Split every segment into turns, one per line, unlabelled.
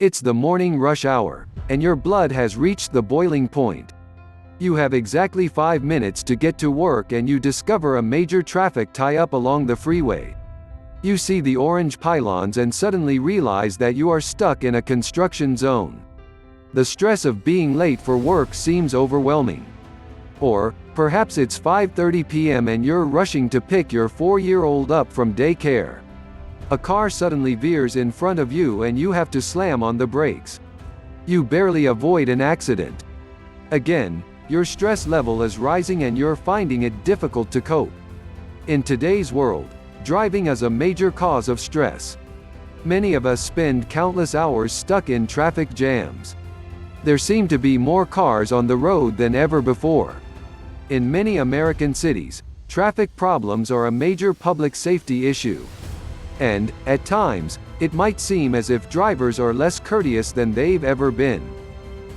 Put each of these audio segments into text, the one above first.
It's the morning rush hour, and your blood has reached the boiling point. You have exactly 5 minutes to get to work and you discover a major traffic tie-up along the freeway. You see the orange pylons and suddenly realize that you are stuck in a construction zone. The stress of being late for work seems overwhelming. Or, perhaps it's 5:30 p.m. and you're rushing to pick your 4-year-old up from daycare. A car suddenly veers in front of you and you have to slam on the brakes. You barely avoid an accident. Again, your stress level is rising and you're finding it difficult to cope. In today's world, driving is a major cause of stress. Many of us spend countless hours stuck in traffic jams. There seem to be more cars on the road than ever before. In many American cities, traffic problems are a major public safety issue. And, at times, it might seem as if drivers are less courteous than they've ever been.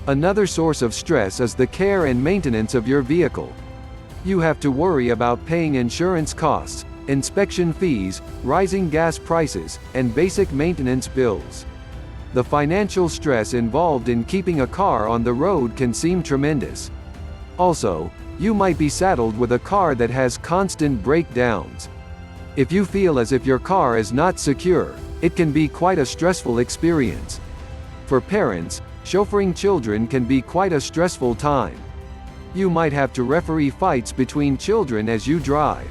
Another source of stress is the care and maintenance of your vehicle. You have to worry about paying insurance costs, inspection fees, rising gas prices, and basic maintenance bills. The financial stress involved in keeping a car on the road can seem tremendous. Also, you might be saddled with a car that has constant breakdowns. If you feel as if your car is not secure, it can be quite a stressful experience. For parents, chauffeuring children can be quite a stressful time. You might have to referee fights between children as you drive.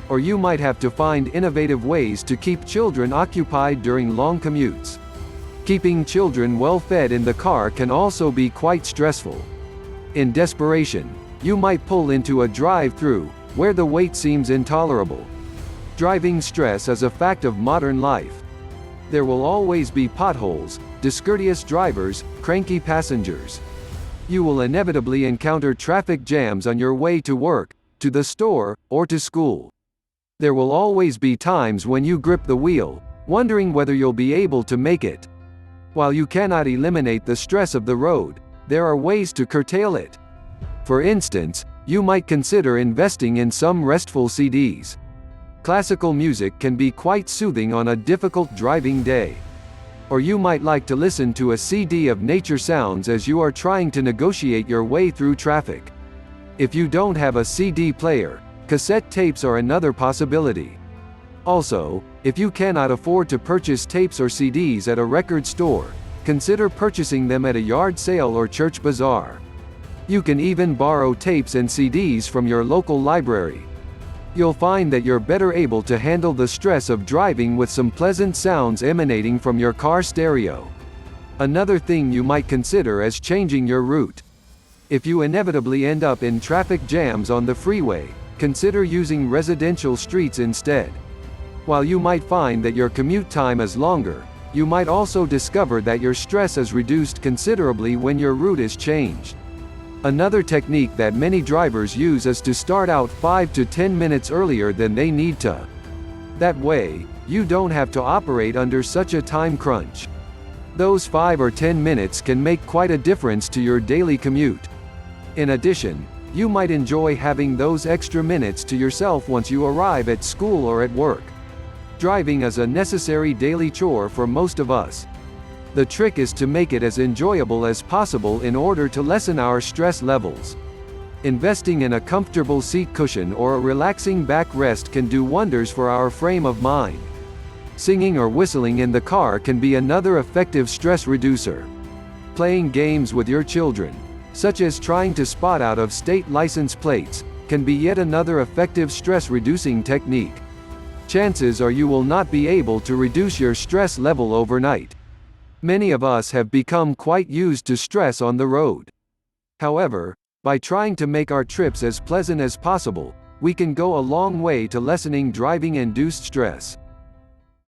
Or you might have to find innovative ways to keep children occupied during long commutes. Keeping children well fed in the car can also be quite stressful. In desperation, you might pull into a drive-through, where the wait seems intolerable. Driving stress is a fact of modern life. There will always be potholes, discourteous drivers, cranky passengers. You will inevitably encounter traffic jams on your way to work, to the store, or to school. There will always be times when you grip the wheel, wondering whether you'll be able to make it. While you cannot eliminate the stress of the road, there are ways to curtail it. For instance, you might consider investing in some restful CDs. Classical music can be quite soothing on a difficult driving day. Or you might like to listen to a CD of nature sounds as you are trying to negotiate your way through traffic. If you don't have a CD player, cassette tapes are another possibility. Also, if you cannot afford to purchase tapes or CDs at a record store, consider purchasing them at a yard sale or church bazaar. You can even borrow tapes and CDs from your local library. You'll find that you're better able to handle the stress of driving with some pleasant sounds emanating from your car stereo. Another thing you might consider is changing your route. If you inevitably end up in traffic jams on the freeway, consider using residential streets instead. While you might find that your commute time is longer, you might also discover that your stress is reduced considerably when your route is changed. Another technique that many drivers use is to start out 5 to 10 minutes earlier than they need to. That way, you don't have to operate under such a time crunch. Those 5 or 10 minutes can make quite a difference to your daily commute. In addition, you might enjoy having those extra minutes to yourself once you arrive at school or at work. Driving is a necessary daily chore for most of us. The trick is to make it as enjoyable as possible in order to lessen our stress levels. Investing in a comfortable seat cushion or a relaxing backrest can do wonders for our frame of mind. Singing or whistling in the car can be another effective stress reducer. Playing games with your children, such as trying to spot out of state license plates, can be yet another effective stress-reducing technique. Chances are you will not be able to reduce your stress level overnight. Many of us have become quite used to stress on the road. However, by trying to make our trips as pleasant as possible, we can go a long way to lessening driving-induced stress.